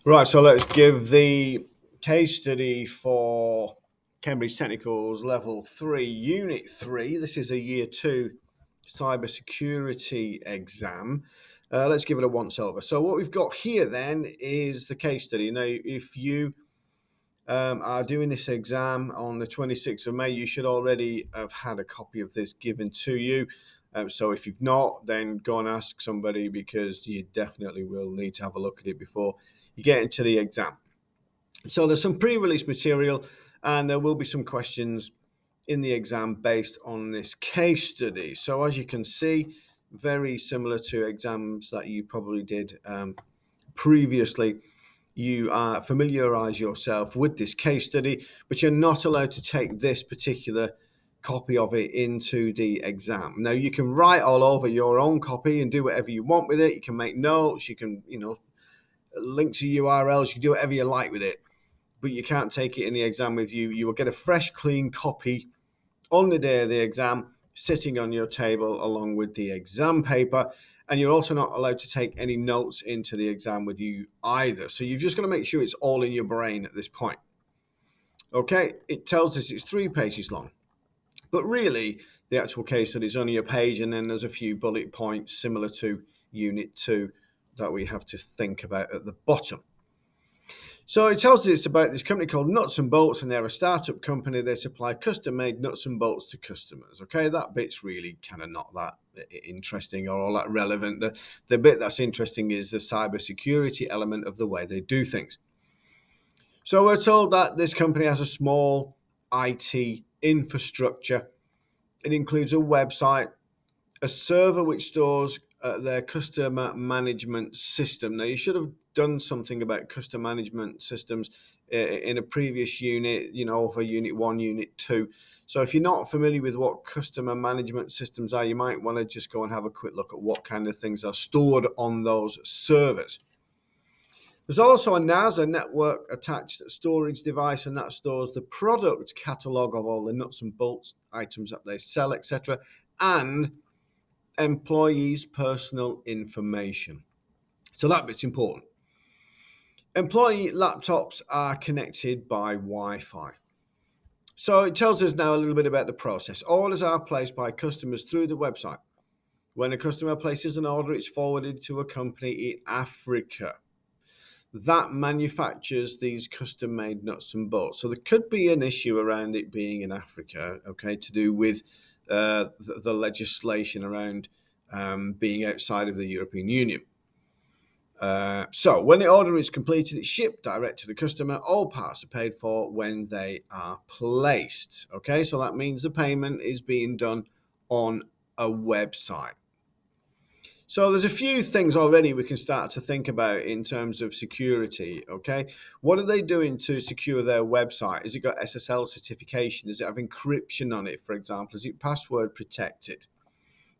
Right, so let's give the case study for Cambridge Technicals Level 3, Unit 3. This is a Year 2 cybersecurity exam. Let's give it a once over. So what we've got here then is the case study. Now, if you are doing this exam on the 26th of May, you should already have had a copy of this given to you. So if you've not, then go and ask somebody, because you definitely will need to have a look at it before you get into the exam. So there's some pre-release material, and there will be some questions in the exam based on this case study. So as you can see, very similar to exams that you probably did previously. You familiarize yourself with this case study, but you're not allowed to take this particular copy of it into the exam. Now, you can write all over your own copy and do whatever you want with it. You can make notes, you can, link to URLs, you can do whatever you like with it, but you can't take it in the exam with you. You will get a fresh, clean copy on the day of the exam, sitting on your table along with the exam paper. And you're also not allowed to take any notes into the exam with you either. So you've just got to make sure it's all in your brain at this point. Okay, it tells us it's 3 pages long. But really, the actual case study is only a page, and then there's a few bullet points similar to Unit 2 that we have to think about at the bottom. So it tells us it's about this company called Nuts and Bolts, and they're a startup company. They supply custom-made nuts and bolts to customers. Okay, that bit's really kind of not that interesting or all that relevant. The bit that's interesting is the cybersecurity element of the way they do things. So we're told that this company has a small IT infrastructure. It includes a website, a server which stores their customer management system. Now, you should have done something about customer management systems in a previous unit, for Unit 1, Unit 2. So if you're not familiar with what customer management systems are, you might want to just go and have a quick look at what kind of things are stored on those servers. There's also a NAS, a network attached storage device, and that stores the product catalog of all the nuts and bolts items that they sell, etc., and employees' personal information. So that bit's important. Employee laptops are connected by Wi-Fi. So it tells us now a little bit about the process. Orders are placed by customers through the website. When a customer places an order, it's forwarded to a company in Africa that manufactures these custom-made nuts and bolts. So there could be an issue around it being in Africa, okay, to do with the legislation around being outside of the European Union. So when the order is completed, it's shipped direct to the customer. All parts are paid for when they are placed. Okay, so that means the payment is being done on a website. So there's a few things already we can start to think about in terms of security, okay? What are they doing to secure their website? Has it got SSL certification? Does it have encryption on it, for example? Is it password protected?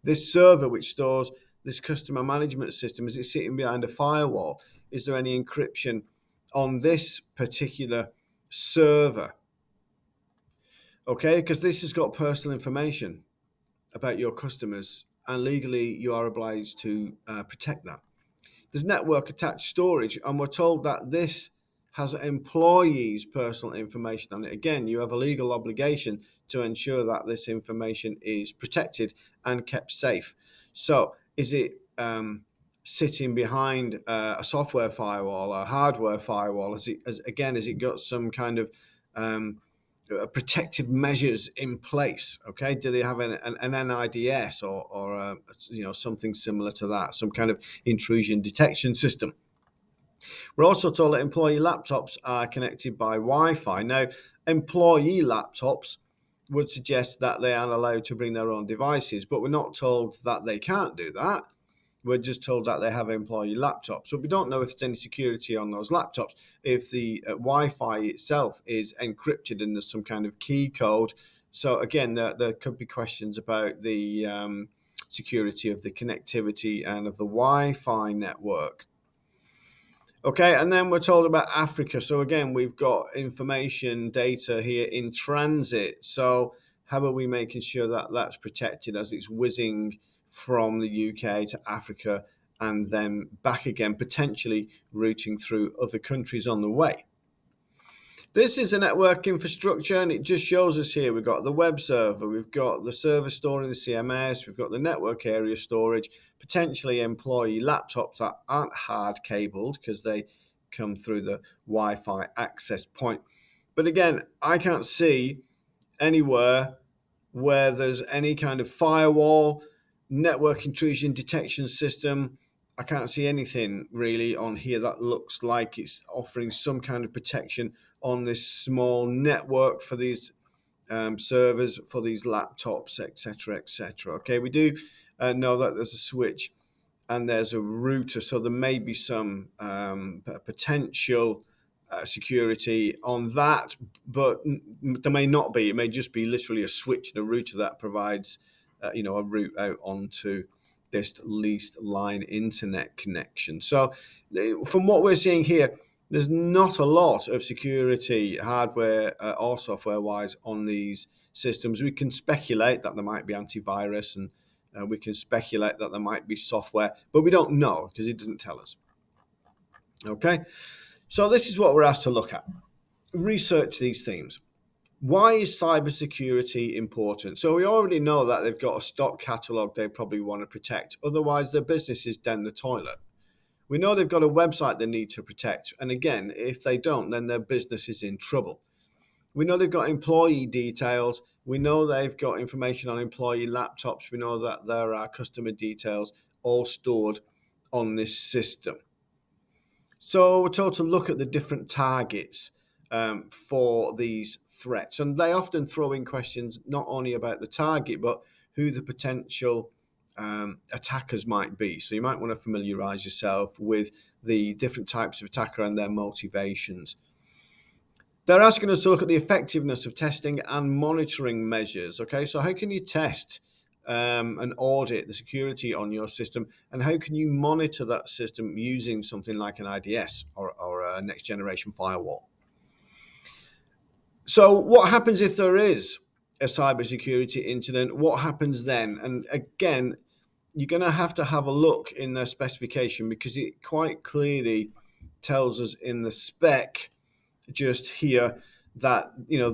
This server which stores this customer management system, is it sitting behind a firewall? Is there any encryption on this particular server? Okay, because this has got personal information about your customers, and legally you are obliged to protect that. There's network attached storage, and we're told that this has employees' personal information on it. Again, you have a legal obligation to ensure that this information is protected and kept safe. So is it sitting behind a software firewall, a hardware firewall? Has it got some kind of protective measures in place? Okay, do they have an NIDS or something similar to that, some kind of intrusion detection system? We're also told that employee laptops are connected by Wi-Fi. Now, employee laptops would suggest that they aren't allowed to bring their own devices, but we're not told that they can't do that. We're just told that they have employee laptops. So we don't know if there's any security on those laptops, if the Wi-Fi itself is encrypted and there's some kind of key code. So again, there could be questions about the security of the connectivity and of the Wi-Fi network. Okay, and then we're told about Africa. So again, we've got information data here in transit. So how are we making sure that that's protected as it's whizzing from the UK to Africa and then back again, potentially routing through other countries on the way. This is a network infrastructure, and it just shows us here we've got the web server, we've got the server storing the CMS, we've got the network area storage, potentially employee laptops that aren't hard cabled because they come through the Wi-Fi access point. But again, I can't see anywhere where there's any kind of firewall, network intrusion detection system. I can't see anything really on here that looks like it's offering some kind of protection on this small network for these servers, for these laptops, etc., etc. Okay, we do know that there's a switch and there's a router, so there may be some potential security on that, but there may not be. It may just be literally a switch and a router that provides a route out onto this leased line internet connection. So from what we're seeing here, there's not a lot of security hardware or software wise on these systems. We can speculate that there might be antivirus, and we can speculate that there might be software, but we don't know because it doesn't tell us. Okay, so this is what we're asked to look at. Research these themes. Why is cybersecurity important? So we already know that they've got a stock catalog they probably want to protect. Otherwise, their business is down the toilet. We know they've got a website they need to protect. And again, if they don't, then their business is in trouble. We know they've got employee details. We know they've got information on employee laptops. We know that there are customer details all stored on this system. So we're told to look at the different targets for these threats. And they often throw in questions not only about the target, but who the potential attackers might be. So you might want to familiarize yourself with the different types of attacker and their motivations. They're asking us to look at the effectiveness of testing and monitoring measures. Okay, so how can you test and audit the security on your system, and how can you monitor that system using something like an IDS or a next generation firewall? So what happens if there is a cybersecurity incident? What happens then? And again, you're going to have a look in the specification, because it quite clearly tells us in the spec just here that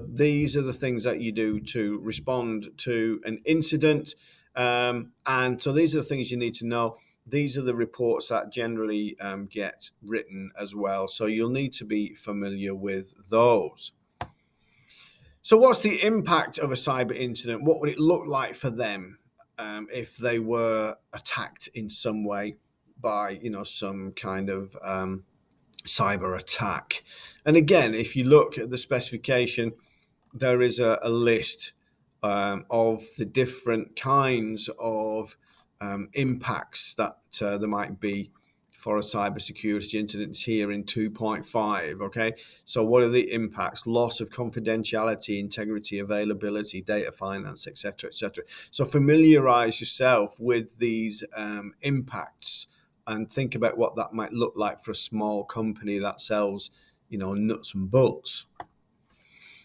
these are the things that you do to respond to an incident, and so these are the things you need to know. These are the reports that generally get written as well, so you'll need to be familiar with those. So what's the impact of a cyber incident? What would it look like for them if they were attacked in some way by some kind of cyber attack? And again, if you look at the specification, there is a list of the different kinds of impacts that there might be for a cybersecurity incident here in 2.5. Okay, so what are the impacts? Loss of confidentiality, integrity, availability, data finance, etc., etc. So familiarize yourself with these impacts and think about what that might look like for a small company that sells, nuts and bolts.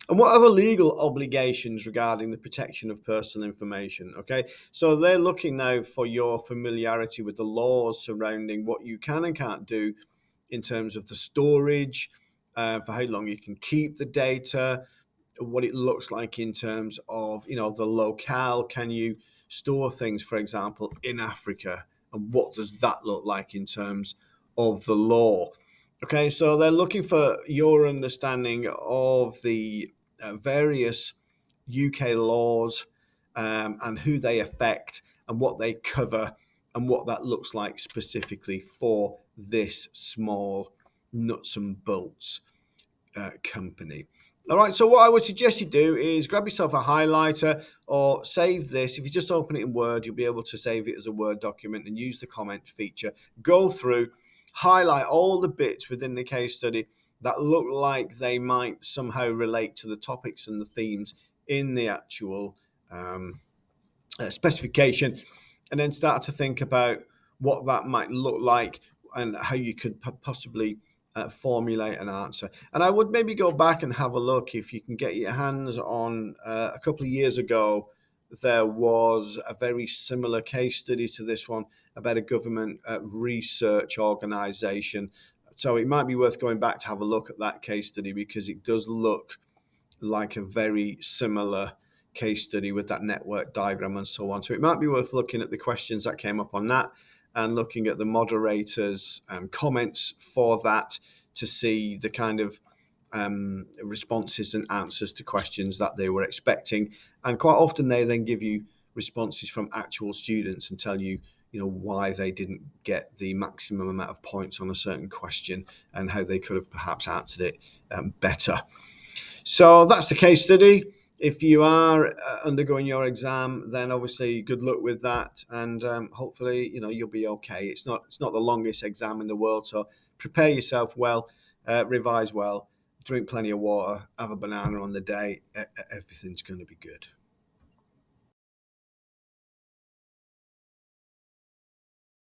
And what are the legal obligations regarding the protection of personal information? Okay, so they're looking now for your familiarity with the laws surrounding what you can and can't do in terms of the storage, for how long you can keep the data, what it looks like in terms of, the locale. Can you store things, for example, in Africa? And what does that look like in terms of the law? Okay, so they're looking for your understanding of the various UK laws and who they affect and what they cover and what that looks like specifically for this small nuts and bolts company. All right, so what I would suggest you do is grab yourself a highlighter or save this. If you just open it in Word, you'll be able to save it as a Word document and use the comment feature. Go through, highlight all the bits within the case study that look like they might somehow relate to the topics and the themes in the actual specification, and then start to think about what that might look like and how you could possibly formulate an answer. And I would maybe go back and have a look if you can get your hands on a couple of years ago there was a very similar case study to this one about a government research organization. So it might be worth going back to have a look at that case study, because it does look like a very similar case study with that network diagram and so on. So it might be worth looking at the questions that came up on that and looking at the moderators' comments for that to see the kind of responses and answers to questions that they were expecting. And quite often they then give you responses from actual students and tell you, why they didn't get the maximum amount of points on a certain question and how they could have perhaps answered it better. So that's the case study. If you are undergoing your exam, then obviously good luck with that, and hopefully you'll be okay. It's not the longest exam in the world, so prepare yourself well, revise well, drink plenty of water, have a banana on the day. Everything's going to be good.